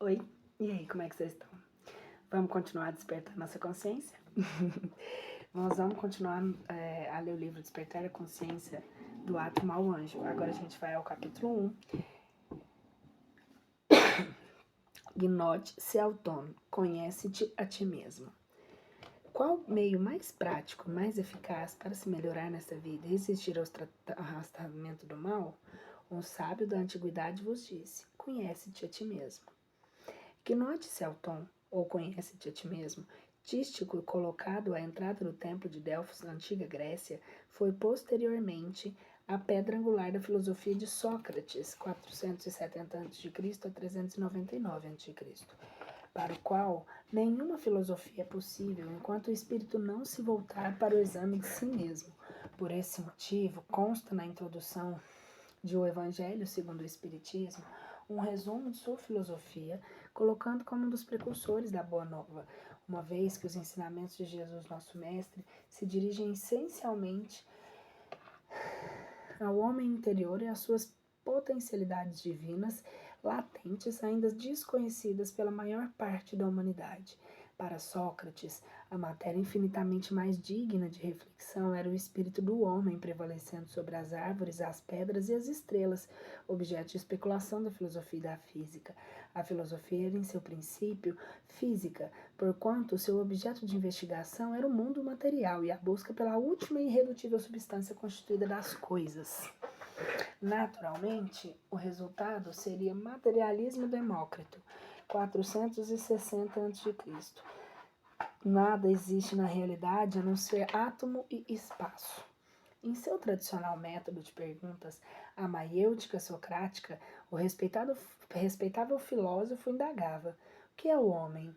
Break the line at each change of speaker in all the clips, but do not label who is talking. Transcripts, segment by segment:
Oi, e aí, como é que vocês estão? Vamos continuar a despertar nossa consciência? Nós vamos continuar a ler o livro Despertar a Consciência do Átomo ao Anjo. Agora a gente vai ao capítulo 1. Gnose autônomo, conhece-te a ti mesmo. Qual meio mais prático, mais eficaz para se melhorar nessa vida e resistir ao arrastamento do mal? Um sábio da antiguidade vos disse: conhece-te a ti mesmo. Gnose autônomo, ou conhece-te a ti mesmo, dístico colocado à entrada do templo de Delfos na antiga Grécia, foi posteriormente a pedra angular da filosofia de Sócrates, 470 a.C. a 399 a.C., para o qual nenhuma filosofia é possível enquanto o espírito não se voltar para o exame de si mesmo. Por esse motivo, consta na introdução de O Evangelho segundo o Espiritismo um resumo de sua filosofia, colocando como um dos precursores da Boa Nova, uma vez que os ensinamentos de Jesus, nosso Mestre, se dirigem essencialmente ao homem interior e às suas potencialidades divinas latentes, ainda desconhecidas pela maior parte da humanidade. Para Sócrates, a matéria infinitamente mais digna de reflexão era o espírito do homem prevalecendo sobre as árvores, as pedras e as estrelas, objeto de especulação da filosofia e da física. A filosofia era, em seu princípio, física, porquanto seu objeto de investigação era o mundo material e a busca pela última e irredutível substância constituída das coisas. Naturalmente, o resultado seria materialismo demócrito, 460 a.C. Nada existe na realidade a não ser átomo e espaço. Em seu tradicional método de perguntas, a maiêutica socrática, o respeitável filósofo indagava: o que é o homem?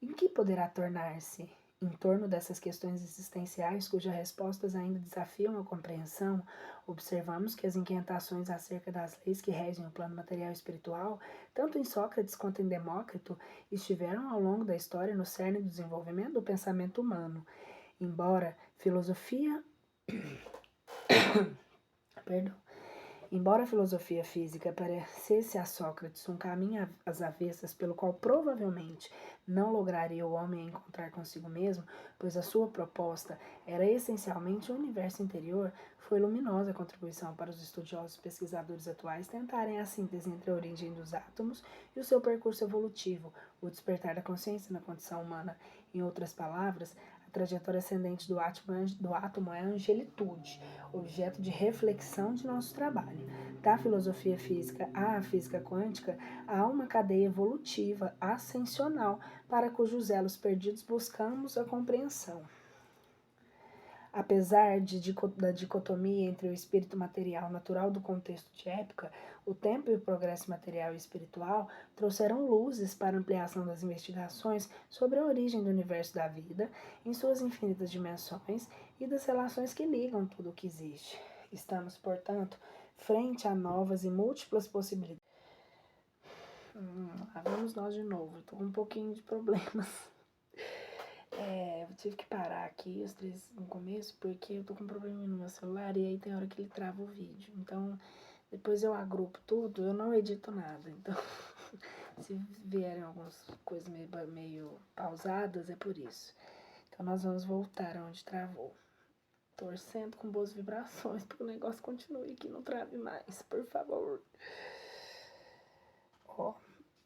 Em que poderá tornar-se? Em torno dessas questões existenciais, cujas respostas ainda desafiam a compreensão, observamos que as inquietações acerca das leis que regem o plano material e espiritual, tanto em Sócrates quanto em Demócrito, estiveram ao longo da história no cerne do desenvolvimento do pensamento humano. Embora Embora a filosofia física parecesse a Sócrates um caminho às avessas pelo qual provavelmente não lograria o homem encontrar consigo mesmo, pois a sua proposta era essencialmente o universo interior, foi luminosa a contribuição para os estudiosos pesquisadores atuais tentarem a síntese entre a origem dos átomos e o seu percurso evolutivo, o despertar da consciência na condição humana. Em outras palavras, a trajetória ascendente do átomo é a angelitude, objeto de reflexão de nosso trabalho. Da filosofia física à física quântica, há uma cadeia evolutiva ascensional para cujos elos perdidos buscamos a compreensão. Apesar da dicotomia entre o espírito material natural do contexto de época, o tempo e o progresso material e espiritual trouxeram luzes para a ampliação das investigações sobre a origem do universo da vida, em suas infinitas dimensões e das relações que ligam tudo o que existe. Estamos, portanto, frente a novas e múltiplas possibilidades. Lá vamos nós de novo, estou com um pouquinho de problemas. Eu tive que parar aqui os 3 no começo, porque eu tô com um probleminha no meu celular e aí tem hora que ele trava o vídeo. Então, depois eu agrupo tudo, eu não edito nada. Então, se vierem algumas coisas meio pausadas, é por isso. Então, nós vamos voltar aonde travou. Torcendo com boas vibrações, para que o negócio continue aqui, não trave mais, por favor. Ó.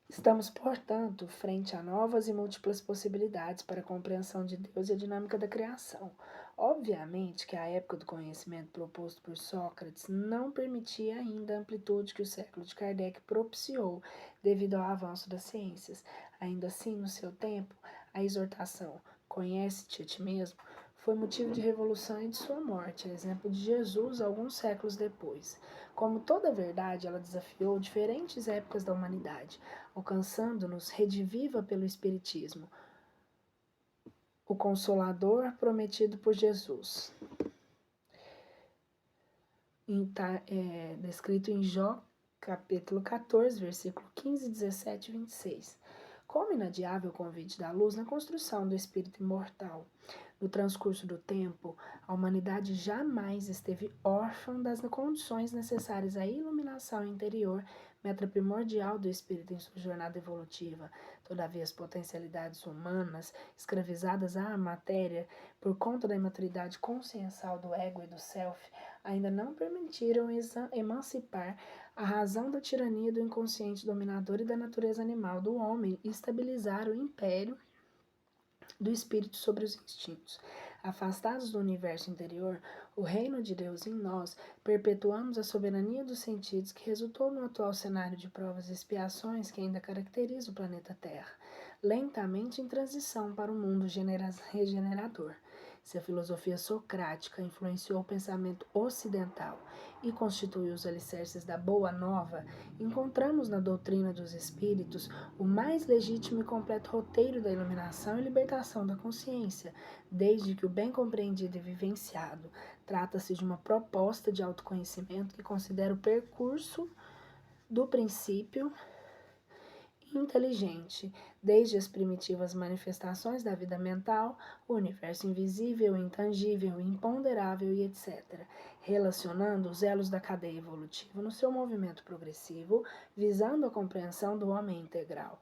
Estamos, portanto, frente a novas e múltiplas possibilidades para a compreensão de Deus e a dinâmica da criação. Obviamente que a época do conhecimento proposto por Sócrates não permitia ainda a amplitude que o século de Kardec propiciou devido ao avanço das ciências. Ainda assim, no seu tempo, a exortação "conhece-te a ti mesmo" foi motivo de revolução e de sua morte, a exemplo de Jesus alguns séculos depois. Como toda verdade, ela desafiou diferentes épocas da humanidade, alcançando-nos rediviva pelo Espiritismo, o Consolador prometido por Jesus. Descrito em Jó, capítulo 14, versículo 15, 17 e 26. Como inadiável o convite da luz na construção do espírito imortal. No transcurso do tempo, a humanidade jamais esteve órfã das condições necessárias à iluminação interior meta primordial do espírito em sua jornada evolutiva. Todavia, as potencialidades humanas, escravizadas à matéria por conta da imaturidade consciencial do ego e do self, ainda não permitiram emancipar a razão da tirania do inconsciente dominador e da natureza animal do homem e estabilizar o império do espírito sobre os instintos. Afastados do universo interior, o reino de Deus em nós, perpetuamos a soberania dos sentidos que resultou no atual cenário de provas e expiações que ainda caracteriza o planeta Terra, lentamente em transição para um mundo regenerador. Se a filosofia socrática influenciou o pensamento ocidental e constituiu os alicerces da Boa Nova, encontramos na doutrina dos espíritos o mais legítimo e completo roteiro da iluminação e libertação da consciência, desde que o bem compreendido e vivenciado. Trata-se de uma proposta de autoconhecimento que considera o percurso do princípio inteligente, desde as primitivas manifestações da vida mental, o universo invisível, intangível, imponderável e etc., relacionando os elos da cadeia evolutiva no seu movimento progressivo, visando a compreensão do homem integral.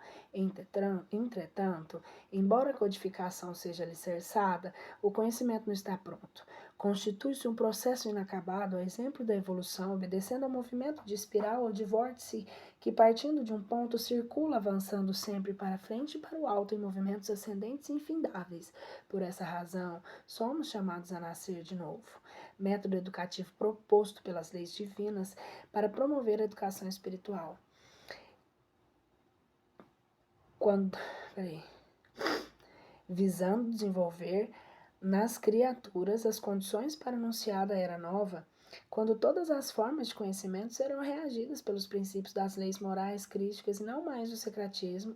Entretanto, embora a codificação seja alicerçada, o conhecimento não está pronto. Constitui-se um processo inacabado, a exemplo da evolução, obedecendo ao movimento de espiral ou de vórtice que, partindo de um ponto, circula avançando sempre para frente e para o alto em movimentos ascendentes e infindáveis. Por essa razão, somos chamados a nascer de novo. Método educativo proposto pelas leis divinas para promover a educação espiritual. Visando desenvolver nas criaturas as condições para anunciar a era nova, quando todas as formas de conhecimento serão reagidas pelos princípios das leis morais críticas e não mais o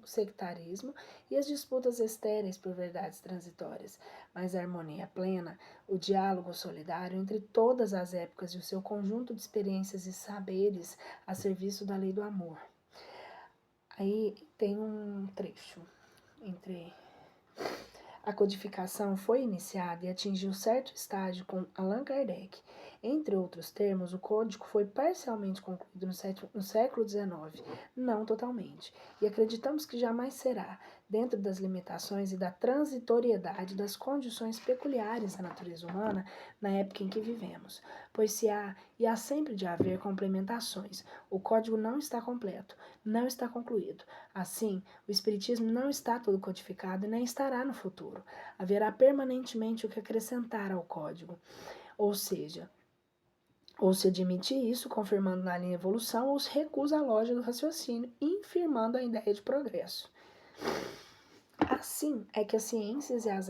sectarismo e as disputas estéreis por verdades transitórias, mas a harmonia plena, o diálogo solidário entre todas as épocas e o seu conjunto de experiências e saberes a serviço da lei do amor. Aí tem um trecho entre... A codificação foi iniciada e atingiu certo estágio com Allan Kardec. Entre outros termos, o código foi parcialmente concluído no século XIX, não totalmente, e acreditamos que jamais será, dentro das limitações e da transitoriedade das condições peculiares à natureza humana na época em que vivemos, pois se há e há sempre de haver complementações. O código não está completo, não está concluído. Assim, o Espiritismo não está todo codificado e nem estará no futuro. Haverá permanentemente o que acrescentar ao código. Ou seja, ou se admite isso, confirmando na linha evolução, ou se recusa a lógica do raciocínio, infirmando a ideia de progresso. Assim é que as ciências e as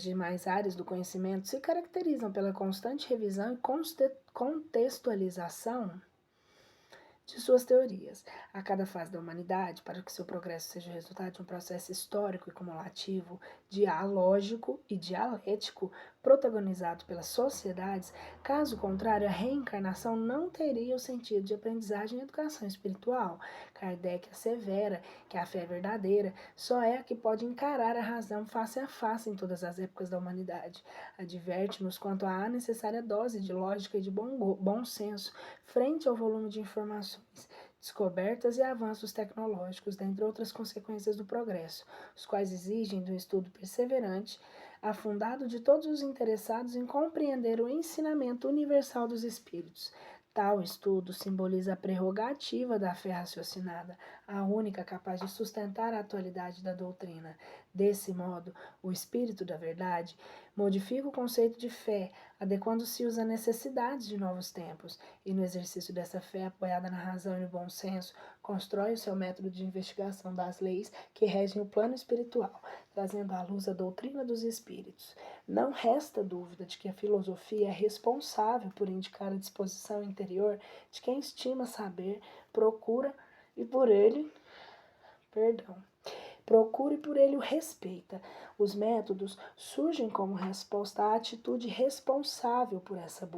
demais áreas do conhecimento se caracterizam pela constante revisão e contextualização de suas teorias. A cada fase da humanidade, para que seu progresso seja o resultado de um processo histórico e cumulativo, dialógico e dialético, protagonizado pelas sociedades, caso contrário, a reencarnação não teria o sentido de aprendizagem e educação espiritual. Kardec assevera que a fé verdadeira só é a que pode encarar a razão face a face em todas as épocas da humanidade. Adverte-nos quanto à necessária dose de lógica e de bom senso frente ao volume de informações, descobertas e avanços tecnológicos, dentre outras consequências do progresso, os quais exigem de um estudo perseverante, afundado de todos os interessados em compreender o ensinamento universal dos espíritos. Tal estudo simboliza a prerrogativa da fé raciocinada, a única capaz de sustentar a atualidade da doutrina. Desse modo, o espírito da verdade modifica o conceito de fé, adequando-se às necessidades de novos tempos, e no exercício dessa fé apoiada na razão e no bom senso, constrói o seu método de investigação das leis que regem o plano espiritual, trazendo à luz a doutrina dos espíritos. Não resta dúvida de que a filosofia é responsável por indicar a disposição interior de quem estima saber, procura e por ele o respeita. Os métodos surgem como resposta à atitude responsável por essa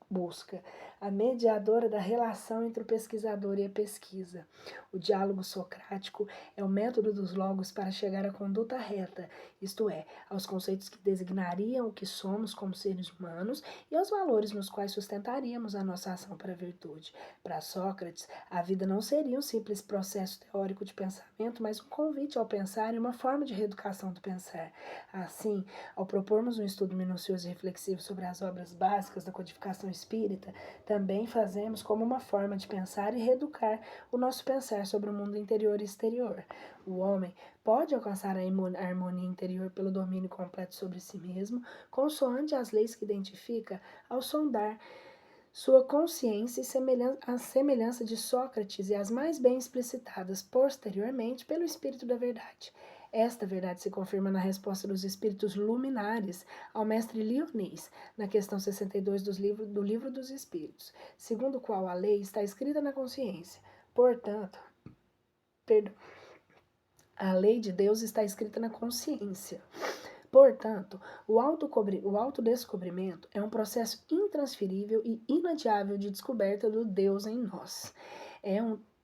busca, a mediadora da relação entre o pesquisador e a pesquisa. O diálogo socrático é o método dos logos para chegar à conduta reta, isto é, aos conceitos que designariam o que somos como seres humanos e aos valores nos quais sustentaríamos a nossa ação para a virtude. Para Sócrates, a vida não seria um simples processo teórico de pensamento, mas um convite ao pensar e uma forma de reeducação do pensar. Assim, ao propormos um estudo minucioso e reflexivo sobre as obras básicas da codificação espírita, também fazemos como uma forma de pensar e reeducar o nosso pensar sobre o mundo interior e exterior. O homem pode alcançar a harmonia interior pelo domínio completo sobre si mesmo, consoante as leis que identifica ao sondar sua consciência e a semelhança de Sócrates e as mais bem explicitadas posteriormente pelo Espírito da Verdade. Esta verdade se confirma na resposta dos espíritos luminares ao mestre Lyonês, na questão 62 do livro dos Espíritos, segundo o qual a lei está escrita na consciência. Portanto, a lei de Deus está escrita na consciência. Portanto, o autodescobrimento é um processo intransferível e inadiável de descoberta do Deus em nós.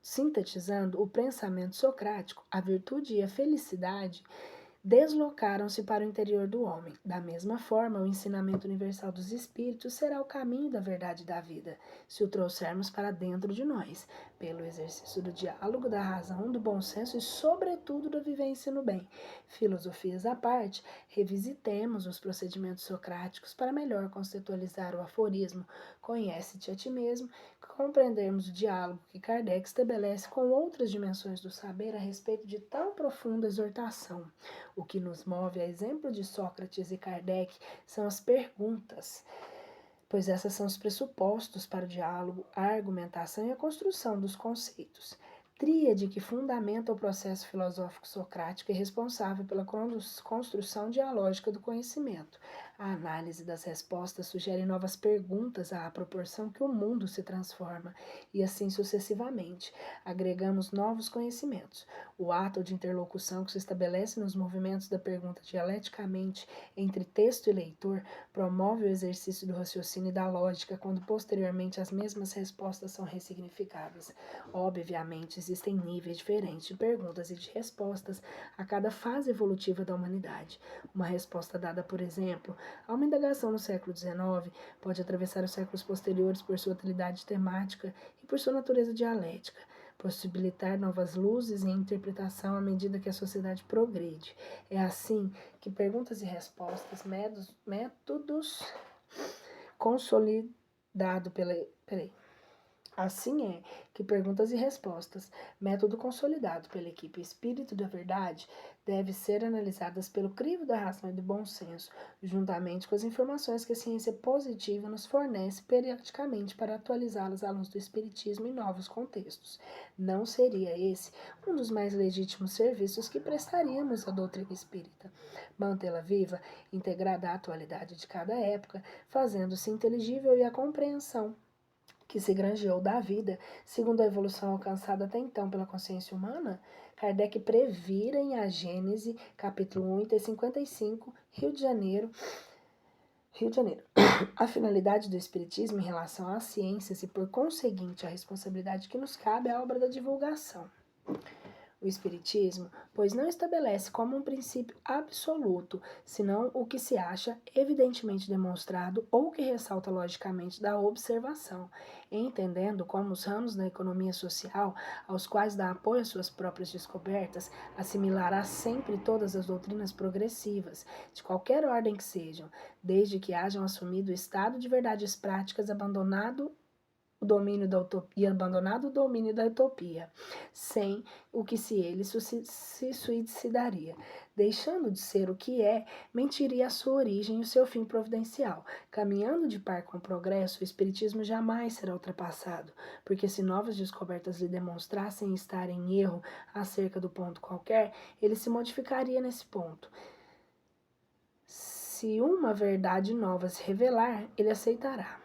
Sintetizando o pensamento socrático, a virtude e a felicidade deslocaram-se para o interior do homem. Da mesma forma, o ensinamento universal dos espíritos será o caminho da verdade da vida, se o trouxermos para dentro de nós, pelo exercício do diálogo, da razão, do bom senso e, sobretudo, da vivência no bem. Filosofias à parte, revisitemos os procedimentos socráticos para melhor conceitualizar o aforismo "Conhece-te a ti mesmo", compreendermos o diálogo que Kardec estabelece com outras dimensões do saber a respeito de tão profunda exortação. O que nos move, a exemplo de Sócrates e Kardec, são as perguntas, pois essas são os pressupostos para o diálogo, a argumentação e a construção dos conceitos. Tríade que fundamenta o processo filosófico socrático e responsável pela construção dialógica do conhecimento. A análise das respostas sugere novas perguntas à proporção que o mundo se transforma, e assim sucessivamente. Agregamos novos conhecimentos. O ato de interlocução que se estabelece nos movimentos da pergunta dialeticamente entre texto e leitor promove o exercício do raciocínio e da lógica, quando posteriormente as mesmas respostas são ressignificadas. Obviamente, existem níveis diferentes de perguntas e de respostas a cada fase evolutiva da humanidade. Uma resposta dada, por exemplo, a uma indagação no século XIX pode atravessar os séculos posteriores por sua utilidade temática e por sua natureza dialética, possibilitar novas luzes em interpretação à medida que a sociedade progride. É assim que perguntas e respostas, métodos consolidado pela... Assim é que perguntas e respostas, método consolidado pela equipe Espírito da Verdade, deve ser analisadas pelo crivo da razão e do bom senso, juntamente com as informações que a ciência positiva nos fornece periodicamente para atualizá-las à luz do Espiritismo em novos contextos. Não seria esse um dos mais legítimos serviços que prestaríamos à doutrina espírita? Mantê-la viva, integrada à atualidade de cada época, fazendo-se inteligível e a compreensão que se granjeou da vida, segundo a evolução alcançada até então pela consciência humana? Kardec previra em A Gênese, capítulo 1, item 55, Rio de Janeiro. A finalidade do Espiritismo em relação às ciências e, por conseguinte, a responsabilidade que nos cabe é a obra da divulgação. O Espiritismo, pois não estabelece como um princípio absoluto, senão o que se acha evidentemente demonstrado ou que ressalta logicamente da observação, entendendo como os ramos da economia social, aos quais dá apoio às suas próprias descobertas, assimilará sempre todas as doutrinas progressivas, de qualquer ordem que sejam, desde que hajam assumido o estado de verdades práticas, abandonado o domínio da utopia, abandonado o domínio da utopia, sem o que ele se suicidaria. Deixando de ser o que é, mentiria a sua origem e o seu fim providencial. Caminhando de par com o progresso, o Espiritismo jamais será ultrapassado, porque se novas descobertas lhe demonstrassem estar em erro acerca do ponto qualquer, ele se modificaria nesse ponto. Se uma verdade nova se revelar, ele aceitará.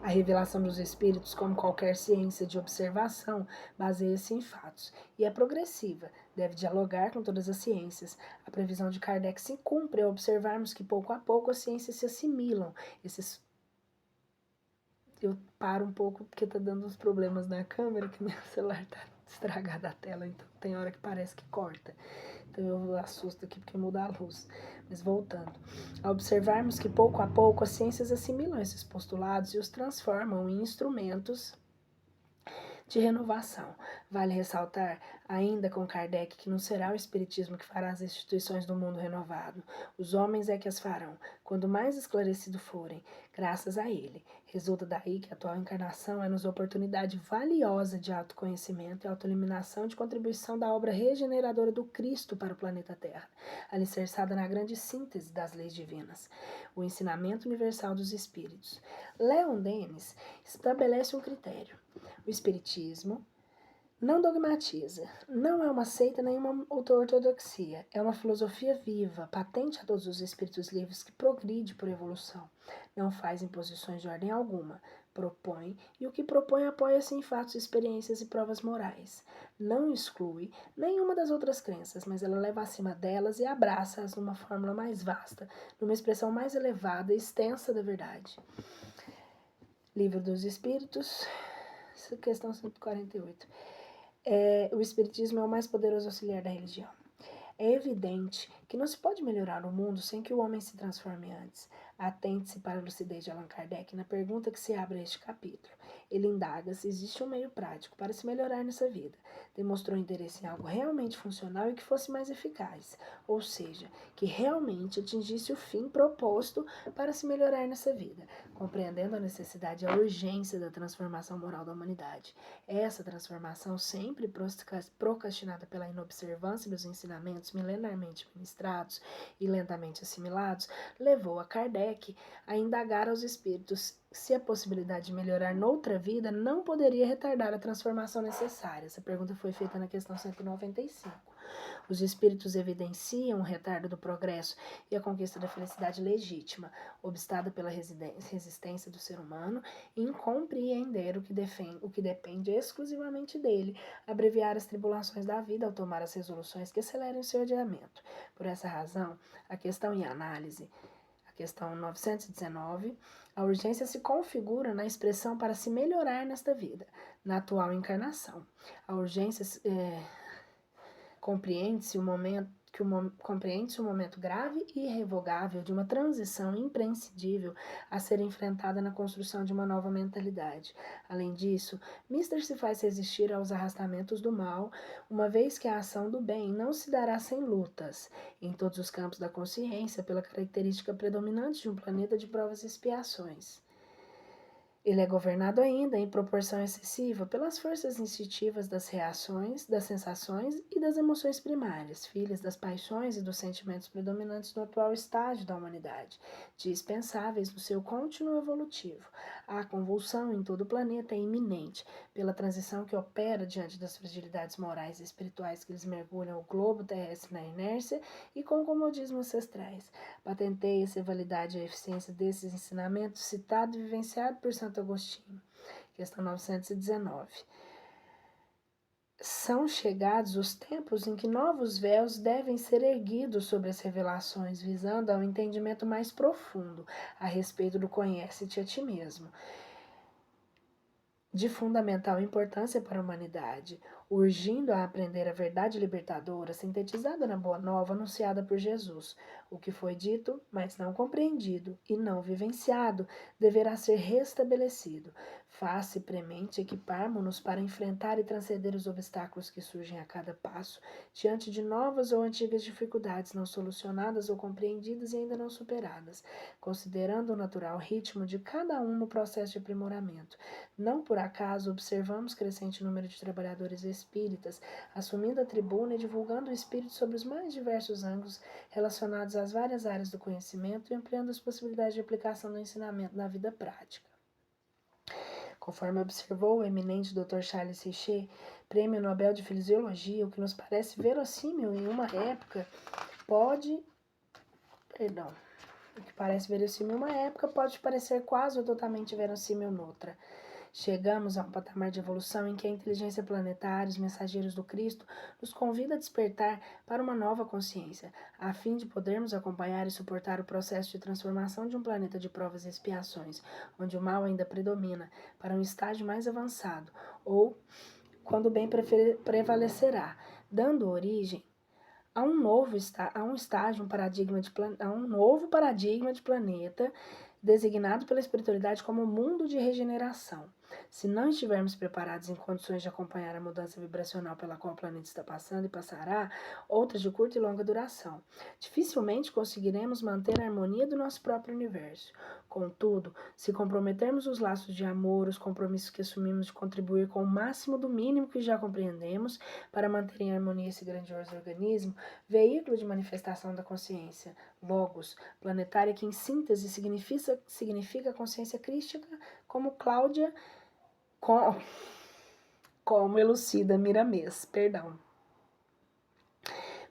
A revelação dos espíritos, como qualquer ciência de observação, baseia-se em fatos e é progressiva, deve dialogar com todas as ciências. A previsão de Kardec se cumpre ao observarmos que pouco a pouco as ciências se assimilam. Eu paro um pouco porque tá dando uns problemas na câmera, que meu celular tá estragado a tela, então tem hora que parece que corta. Então eu assusto aqui porque muda a luz. Mas voltando. Ao observarmos que pouco a pouco as ciências assimilam esses postulados e os transformam em instrumentos de renovação. Vale ressaltar, ainda com Kardec, que não será o Espiritismo que fará as instituições do mundo renovado. Os homens é que as farão, quando mais esclarecidos forem, graças a ele. Resulta daí que a atual encarnação é-nos oportunidade valiosa de autoconhecimento e autoeliminação de contribuição da obra regeneradora do Cristo para o planeta Terra, alicerçada na grande síntese das leis divinas, o ensinamento universal dos Espíritos. Leon Denis estabelece um critério. O Espiritismo não dogmatiza, não é uma seita nem uma ortodoxia, é uma filosofia viva, patente a todos os espíritos livres que progride por evolução. Não faz imposições de ordem alguma, propõe, e o que propõe apoia-se em fatos, experiências e provas morais. Não exclui nenhuma das outras crenças, mas ela leva acima delas e abraça-as numa fórmula mais vasta, numa expressão mais elevada e extensa da verdade. Livro dos Espíritos, questão 148. O Espiritismo é o mais poderoso auxiliar da religião. É evidente que não se pode melhorar o mundo sem que o homem se transforme antes. Atente-se para a lucidez de Allan Kardec na pergunta que se abre a este capítulo. Ele indaga se existe um meio prático para se melhorar nessa vida. Demonstrou interesse em algo realmente funcional e que fosse mais eficaz, ou seja, que realmente atingisse o fim proposto para se melhorar nessa vida, compreendendo a necessidade e a urgência da transformação moral da humanidade. Essa transformação, sempre procrastinada pela inobservância dos ensinamentos milenarmente ministrados e lentamente assimilados, levou a Kardec a indagar aos espíritos se a possibilidade de melhorar noutra vida não poderia retardar a transformação necessária. Essa pergunta foi feita na questão 195. Os espíritos evidenciam o retardo do progresso e a conquista da felicidade legítima, obstada pela resistência do ser humano em compreender o que depende exclusivamente dele, abreviar as tribulações da vida ao tomar as resoluções que acelerem o seu adiamento. Por essa razão, a questão em análise, a questão 919, a urgência se configura na expressão para se melhorar nesta vida, na atual encarnação. A urgência compreende-se o momento grave e irrevogável de uma transição imprescindível a ser enfrentada na construção de uma nova mentalidade. Além disso, Mister se faz resistir aos arrastamentos do mal, uma vez que a ação do bem não se dará sem lutas, em todos os campos da consciência, pela característica predominante de um planeta de provas e expiações. Ele é governado ainda, em proporção excessiva, pelas forças instintivas das reações, das sensações e das emoções primárias, filhas das paixões e dos sentimentos predominantes no atual estágio da humanidade, dispensáveis no seu contínuo evolutivo. A convulsão em todo o planeta é iminente, pela transição que opera diante das fragilidades morais e espirituais que lhes mergulham o globo terrestre na inércia e com comodismo ancestrais. Patenteia-se a validade e a eficiência desses ensinamentos citado e vivenciado por Santo Agostinho. Questão 919. São chegados os tempos em que novos véus devem ser erguidos sobre as revelações, visando ao entendimento mais profundo a respeito do conhece-te a ti mesmo, de fundamental importância para a humanidade, urgindo a aprender a verdade libertadora, sintetizada na Boa Nova anunciada por Jesus. O que foi dito, mas não compreendido e não vivenciado, deverá ser restabelecido. Faz-se premente equiparmos-nos para enfrentar e transcender os obstáculos que surgem a cada passo, diante de novas ou antigas dificuldades não solucionadas ou compreendidas e ainda não superadas, considerando o natural ritmo de cada um no processo de aprimoramento. Não por acaso observamos crescente número de trabalhadores espíritas, assumindo a tribuna e divulgando o espírito sobre os mais diversos ângulos relacionados às várias áreas do conhecimento e ampliando as possibilidades de aplicação do ensinamento na vida prática. Conforme observou o eminente Dr. Charles Richet, Prêmio Nobel de Fisiologia, o que nos parece verossímil em uma época pode... O que parece verossímil em uma época pode parecer quase ou totalmente verossímil noutra. Chegamos a um patamar de evolução em que a inteligência planetária, os mensageiros do Cristo, nos convida a despertar para uma nova consciência, a fim de podermos acompanhar e suportar o processo de transformação de um planeta de provas e expiações, onde o mal ainda predomina, para um estágio mais avançado, ou quando o bem prevalecerá, dando origem a um novo estágio, a um novo paradigma de planeta, designado pela espiritualidade como mundo de regeneração. Se não estivermos preparados em condições de acompanhar a mudança vibracional pela qual o planeta está passando e passará, outras de curta e longa duração, dificilmente conseguiremos manter a harmonia do nosso próprio universo. Contudo, se comprometermos os laços de amor, os compromissos que assumimos de contribuir com o máximo do mínimo que já compreendemos para manter em harmonia esse grandioso organismo, veículo de manifestação da consciência, logos, planetária, que em síntese significa consciência crística, como Cláudia, como elucida Miramês,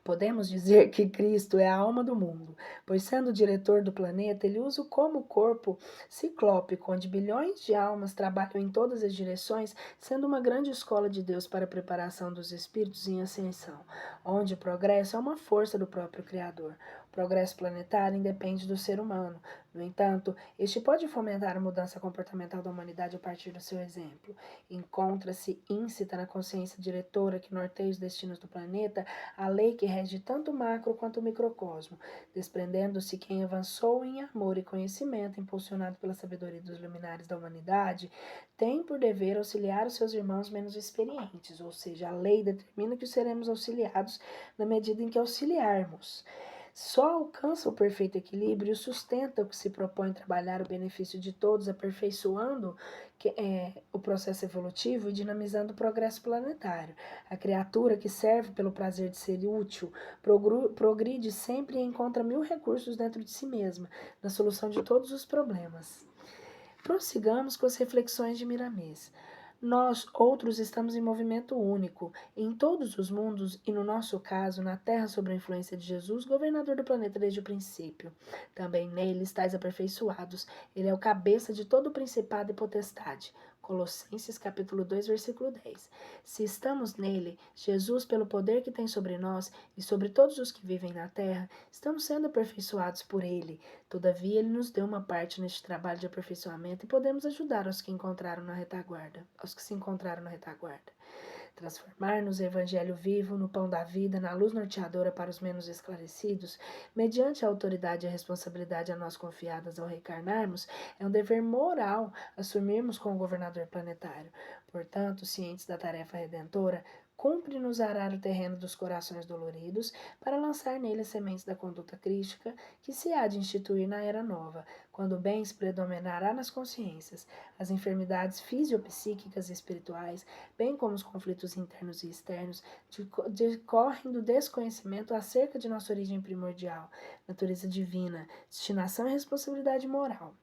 Podemos dizer que Cristo é a alma do mundo, pois sendo o diretor do planeta, ele usa como corpo ciclópico, onde bilhões de almas trabalham em todas as direções, sendo uma grande escola de Deus para a preparação dos espíritos em ascensão, onde o progresso é uma força do próprio Criador. O progresso planetário independe do ser humano. No entanto, este pode fomentar a mudança comportamental da humanidade a partir do seu exemplo. Encontra-se íncita na consciência diretora que norteia os destinos do planeta a lei que rege tanto o macro quanto o microcosmo, desprendendo-se quem avançou em amor e conhecimento, impulsionado pela sabedoria dos luminares da humanidade, tem por dever auxiliar os seus irmãos menos experientes, ou seja, a lei determina que seremos auxiliados na medida em que auxiliarmos. Só alcança o perfeito equilíbrio e sustenta o que se propõe trabalhar o benefício de todos, aperfeiçoando o processo evolutivo e dinamizando o progresso planetário. A criatura que serve pelo prazer de ser útil progride sempre e encontra 1000 recursos dentro de si mesma, na solução de todos os problemas. Prossigamos com as reflexões de Miramês. Nós, outros, estamos em movimento único, em todos os mundos e, no nosso caso, na Terra, sob a influência de Jesus, governador do planeta desde o princípio. Também nele estáis aperfeiçoados. Ele é o cabeça de todo o principado e potestade. Colossenses capítulo 2, versículo 10. Se estamos nele, Jesus, pelo poder que tem sobre nós e sobre todos os que vivem na terra, estamos sendo aperfeiçoados por ele. Todavia, ele nos deu uma parte neste trabalho de aperfeiçoamento e podemos ajudar aos que se encontraram na retaguarda. Transformar-nos o Evangelho vivo, no pão da vida, na luz norteadora para os menos esclarecidos, mediante a autoridade e a responsabilidade a nós confiadas ao reencarnarmos, é um dever moral assumirmos com o governador planetário. Portanto, cientes da tarefa redentora, cumpre-nos arar o terreno dos corações doloridos para lançar nele as sementes da conduta crística que se há de instituir na era nova, quando o bem se predominará nas consciências, as enfermidades fisiopsíquicas e espirituais, bem como os conflitos internos e externos, decorrem do desconhecimento acerca de nossa origem primordial, natureza divina, destinação e responsabilidade moral.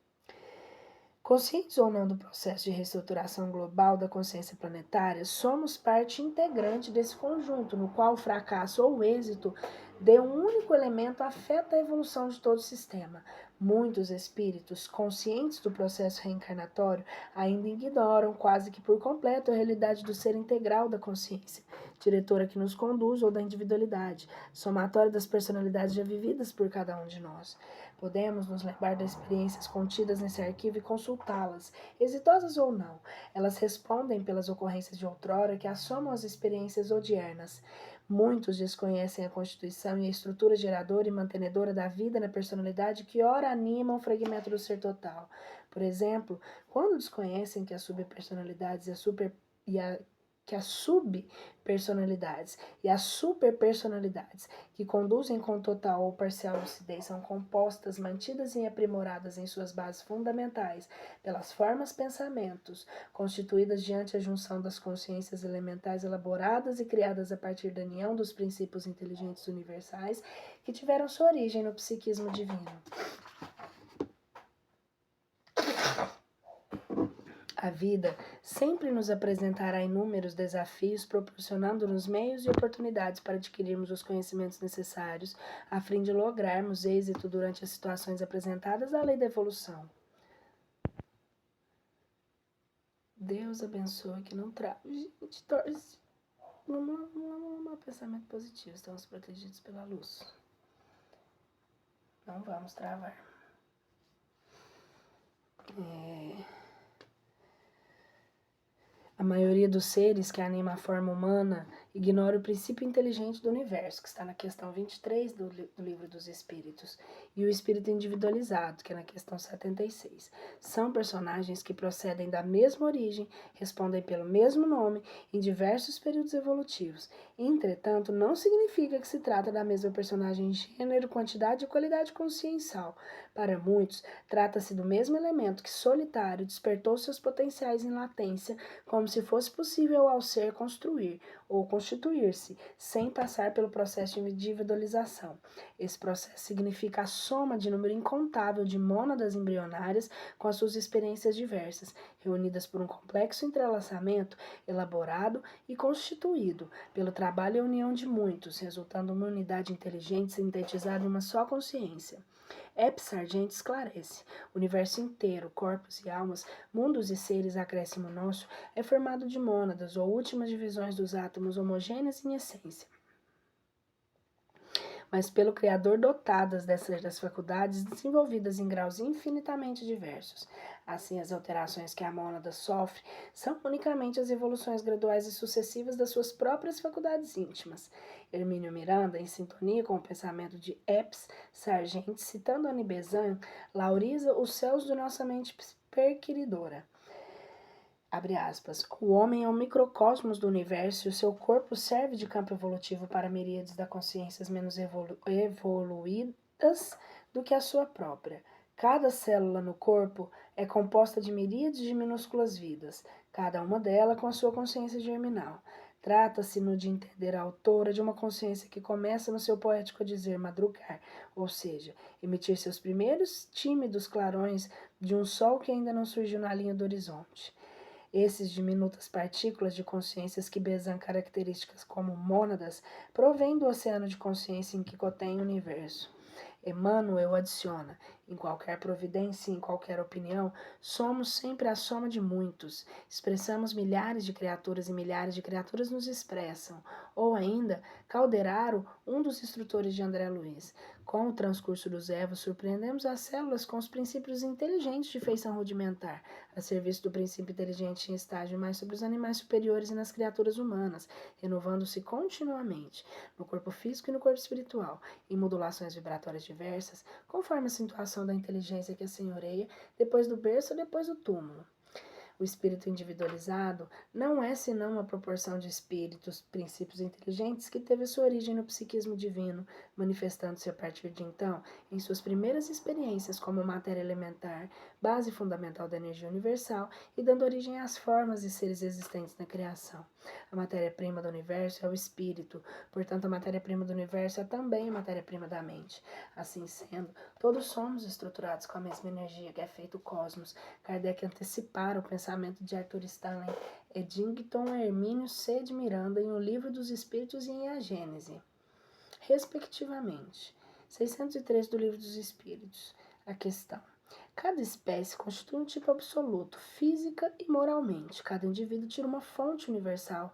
Conscientes ou não do processo de reestruturação global da consciência planetária, somos parte integrante desse conjunto, no qual o fracasso ou o êxito de um único elemento afeta a evolução de todo o sistema. Muitos espíritos, conscientes do processo reencarnatório, ainda ignoram quase que por completo a realidade do ser integral da consciência, diretora que nos conduz, ou da individualidade, somatória das personalidades já vividas por cada um de nós. Podemos nos lembrar das experiências contidas nesse arquivo e consultá-las, exitosas ou não. Elas respondem pelas ocorrências de outrora que assomam as experiências odiernas. Muitos desconhecem a constituição e a estrutura geradora e mantenedora da vida na personalidade que ora anima o fragmento do ser total. Por exemplo, quando desconhecem que as subpersonalidades e as superpersonalidades que conduzem com total ou parcial lucidez são compostas, mantidas e aprimoradas em suas bases fundamentais pelas formas pensamentos, constituídas diante a junção das consciências elementais elaboradas e criadas a partir da união dos princípios inteligentes universais que tiveram sua origem no psiquismo divino. A vida sempre nos apresentará inúmeros desafios, proporcionando-nos meios e oportunidades para adquirirmos os conhecimentos necessários a fim de lograrmos êxito durante as situações apresentadas à lei da evolução. Deus abençoe que não trava. Gente, torce. Vamos lá, pensamento positivo. Estamos protegidos pela luz. Não vamos travar. A maioria dos seres que anima a forma humana ignora o princípio inteligente do universo, que está na questão 23 do Livro dos Espíritos, e o espírito individualizado, que é na questão 76. São personagens que procedem da mesma origem, respondem pelo mesmo nome em diversos períodos evolutivos. Entretanto, não significa que se trata da mesma personagem em gênero, quantidade e qualidade consciencial. Para muitos, trata-se do mesmo elemento que, solitário, despertou seus potenciais em latência, como se fosse possível ao ser construir ou constituir-se, sem passar pelo processo de individualização. Esse processo significa a soma de número incontável de mônadas embrionárias com as suas experiências diversas, reunidas por um complexo entrelaçamento elaborado e constituído pelo trabalho e união de muitos, resultando uma unidade inteligente sintetizada em uma só consciência. Ep Sargent esclarece: o universo inteiro, corpos e almas, mundos e seres acréscimo nosso, é formado de mônadas, ou últimas divisões dos átomos homogêneas em essência, mas pelo Criador dotadas dessas faculdades desenvolvidas em graus infinitamente diversos. Assim, as alterações que a mônada sofre são unicamente as evoluções graduais e sucessivas das suas próprias faculdades íntimas. Hermínio Miranda, em sintonia com o pensamento de Epes Sargent, citando Annie Besant, lauriza os céus de nossa mente perquiridora. Abre aspas, o homem é um microcosmos do universo e o seu corpo serve de campo evolutivo para miríades de consciências menos evoluídas do que a sua própria. Cada célula no corpo é composta de miríades de minúsculas vidas, cada uma delas com a sua consciência germinal. Trata-se-no de entender a autora de uma consciência que começa no seu poético dizer madrugar, ou seja, emitir seus primeiros tímidos clarões de um sol que ainda não surgiu na linha do horizonte. Esses diminutas partículas de consciências que Besant características como mônadas provêm do oceano de consciência em que contém o universo. Emmanuel adiciona: em qualquer providência e em qualquer opinião, somos sempre a soma de muitos. Expressamos milhares de criaturas e milhares de criaturas nos expressam. Ou ainda, Calderaro, um dos instrutores de André Luiz. Com o transcurso dos evos, surpreendemos as células com os princípios inteligentes de feição rudimentar, a serviço do princípio inteligente em estágio mais sobre os animais superiores e nas criaturas humanas, renovando-se continuamente, no corpo físico e no corpo espiritual, em modulações vibratórias diversas, conforme a situação da inteligência que a senhoreia, depois do berço ou depois do túmulo. O espírito individualizado não é senão uma proporção de espíritos, princípios inteligentes que teve sua origem no psiquismo divino, manifestando-se a partir de então em suas primeiras experiências como matéria elementar, base fundamental da energia universal e dando origem às formas e seres existentes na criação. A matéria-prima do universo é o espírito, portanto a matéria-prima do universo é também a matéria-prima da mente. Assim sendo, todos somos estruturados com a mesma energia que é feito o cosmos. Kardec antecipara o pensamento de Arthur Stanley, Eddington Hermínio C. de Miranda em O Livro dos Espíritos e em A Gênese, respectivamente. 603 do Livro dos Espíritos. A questão: cada espécie constitui um tipo absoluto, física e moralmente. Cada indivíduo tira na fonte universal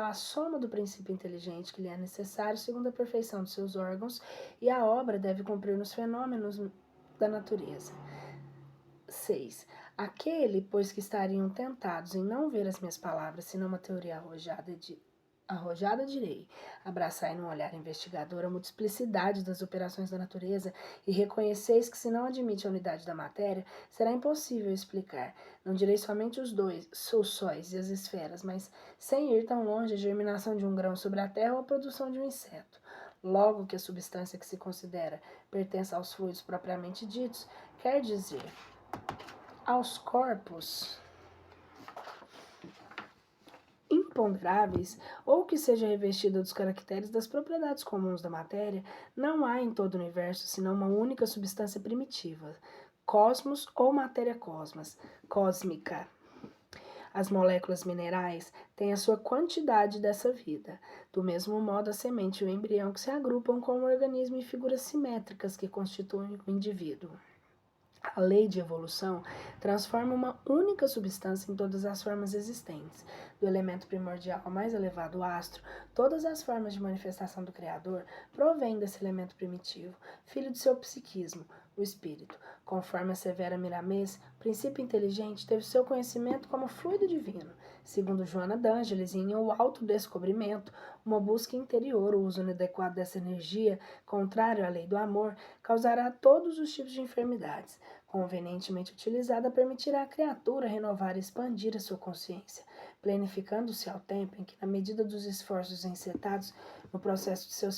a soma do princípio inteligente que lhe é necessário segundo a perfeição de seus órgãos, e a obra deve cumprir nos fenômenos da natureza. 6. Aquele, pois que estariam tentados em não ver as minhas palavras, senão uma teoria arrojada direi, abraçai num olhar investigador a multiplicidade das operações da natureza e reconheceis que se não admite a unidade da matéria, será impossível explicar. Não direi somente os sóis e as esferas, mas sem ir tão longe a germinação de um grão sobre a terra ou a produção de um inseto. Logo que a substância que se considera pertence aos fluidos propriamente ditos, quer dizer, aos corpos imponderáveis, ou que seja revestida dos caracteres das propriedades comuns da matéria, não há em todo o universo senão uma única substância primitiva, cosmos ou matéria cósmica. As moléculas minerais têm a sua quantidade dessa vida. Do mesmo modo, a semente e o embrião que se agrupam como organismo em figuras simétricas que constituem o indivíduo. A lei de evolução transforma uma única substância em todas as formas existentes. Do elemento primordial ao mais elevado astro, todas as formas de manifestação do Criador provêm desse elemento primitivo, filho de seu psiquismo, o espírito. Conforme assevera Miramês, o princípio inteligente teve seu conhecimento como fluido divino. Segundo Joana d'Ângeles, em O Autodescobrimento, uma busca interior, o uso inadequado dessa energia, contrário à lei do amor, causará todos os tipos de enfermidades. Convenientemente utilizada, permitirá à criatura renovar e expandir a sua consciência, planificando-se ao tempo em que, na medida dos esforços encetados no processo de seu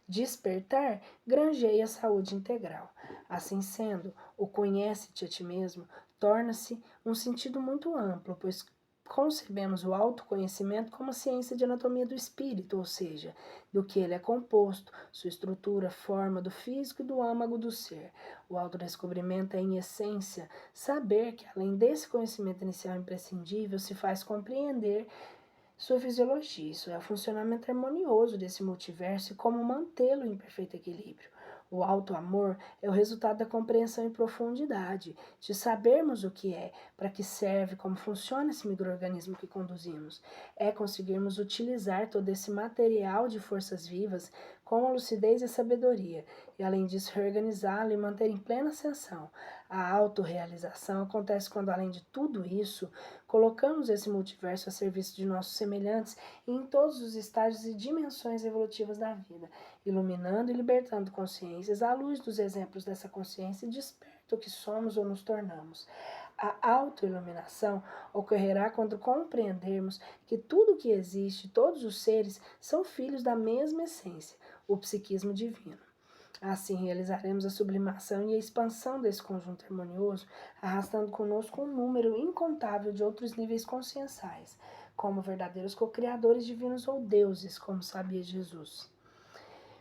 despertar, granjeia a saúde integral. Assim sendo, o conhece-te a ti mesmo torna-se um sentido muito amplo, pois concebemos o autoconhecimento como a ciência de anatomia do espírito, ou seja, do que ele é composto, sua estrutura, forma, do físico e do âmago do ser. O autodescobrimento é, em essência, saber que, além desse conhecimento inicial imprescindível, se faz compreender sua fisiologia, isso é, o funcionamento harmonioso desse multiverso e como mantê-lo em perfeito equilíbrio. O auto-amor é o resultado da compreensão em profundidade, de sabermos o que é, para que serve, como funciona esse micro-organismo que conduzimos. É conseguirmos utilizar todo esse material de forças vivas com a lucidez e a sabedoria, e além disso reorganizá-lo e manter em plena ascensão. A autorrealização acontece quando, além de tudo isso, colocamos esse multiverso a serviço de nossos semelhantes em todos os estágios e dimensões evolutivas da vida, iluminando e libertando consciências à luz dos exemplos dessa consciência e desperta o que somos ou nos tornamos. A autoiluminação ocorrerá quando compreendermos que tudo que existe, todos os seres, são filhos da mesma essência, o psiquismo divino. Assim realizaremos a sublimação e a expansão desse conjunto harmonioso, arrastando conosco um número incontável de outros níveis conscienciais, como verdadeiros co-criadores divinos ou deuses, como sabia Jesus.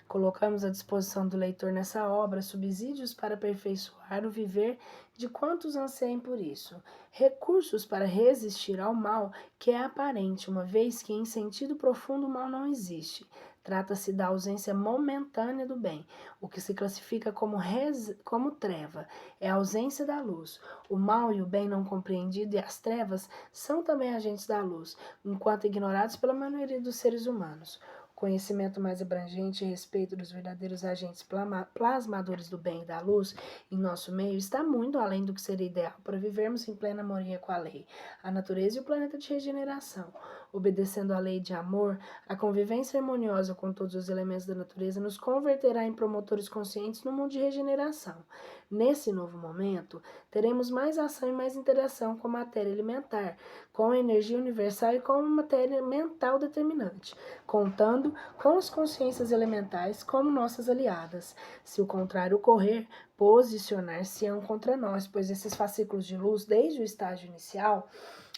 Colocamos à disposição do leitor nessa obra subsídios para aperfeiçoar o viver de quantos anseiem por isso, recursos para resistir ao mal que é aparente, uma vez que em sentido profundo o mal não existe. Trata-se da ausência momentânea do bem, o que se classifica como treva, é a ausência da luz. O mal e o bem não compreendido e as trevas são também agentes da luz, enquanto ignorados pela maioria dos seres humanos. Conhecimento mais abrangente a respeito dos verdadeiros agentes plasmadores do bem e da luz em nosso meio está muito além do que seria ideal para vivermos em plena harmonia com a lei, a natureza e o planeta de regeneração. Obedecendo à lei de amor, a convivência harmoniosa com todos os elementos da natureza nos converterá em promotores conscientes no mundo de regeneração. Nesse novo momento, teremos mais ação e mais interação com a matéria elementar, com a energia universal e com a matéria mental determinante, contando com as consciências elementais como nossas aliadas. Se o contrário ocorrer, posicionar-se-ão contra nós, pois esses fascículos de luz, desde o estágio inicial,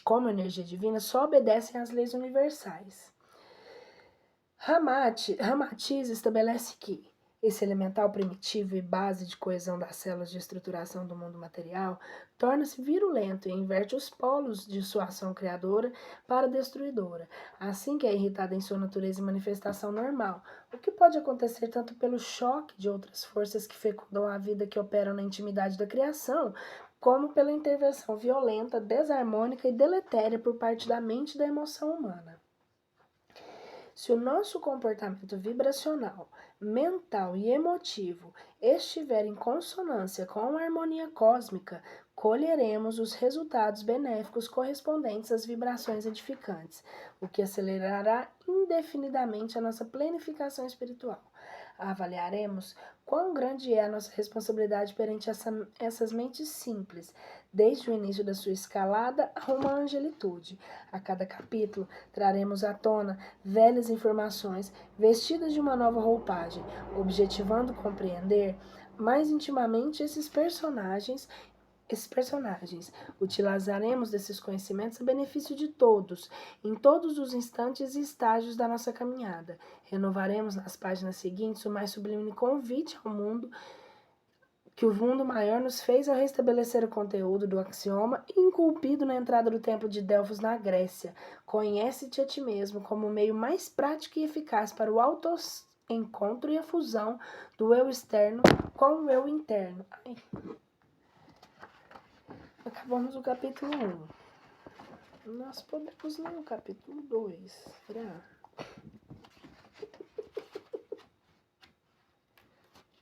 como energia divina, só obedecem às leis universais. Ramatiz estabelece que esse elemental primitivo e base de coesão das células de estruturação do mundo material torna-se virulento e inverte os polos de sua ação criadora para destruidora, assim que é irritada em sua natureza e manifestação normal, o que pode acontecer tanto pelo choque de outras forças que fecundam a vida que operam na intimidade da criação, como pela intervenção violenta, desarmônica e deletéria por parte da mente e da emoção humana. Se o nosso comportamento vibracional, mental e emotivo estiver em consonância com a harmonia cósmica, colheremos os resultados benéficos correspondentes às vibrações edificantes, o que acelerará indefinidamente a nossa planificação espiritual. Avaliaremos quão grande é a nossa responsabilidade perante essas mentes simples, desde o início da sua escalada a uma angelitude. A cada capítulo, traremos à tona velhas informações vestidas de uma nova roupagem, objetivando compreender mais intimamente esses personagens. Utilizaremos desses conhecimentos a benefício de todos, em todos os instantes e estágios da nossa caminhada. Renovaremos nas páginas seguintes o mais sublime convite ao mundo que o mundo maior nos fez ao restabelecer o conteúdo do axioma inculpido na entrada do templo de Delfos na Grécia. Conhece-te a ti mesmo como o meio mais prático e eficaz para o autoencontro e a fusão do eu externo com o eu interno. Ai. Acabamos o capítulo 1. Nós podemos ler o capítulo 2. Será?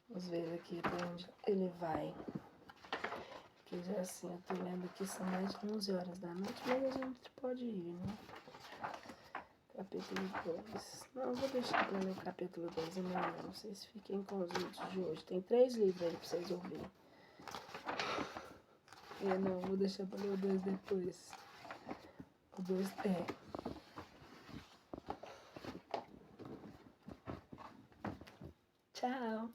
Vamos ver aqui até onde ele vai. Que já assim, eu tô lendo que são mais de 11 horas da noite, mas a gente pode ir, né? Capítulo 2. Não, eu vou deixar pra ler o capítulo 2 amanhã. Vocês fiquem com os vídeos de hoje. Tem 3 livros aí pra vocês ouvirem. Não, vou deixar pra ler o 2 depois. O 2 é. Tchau.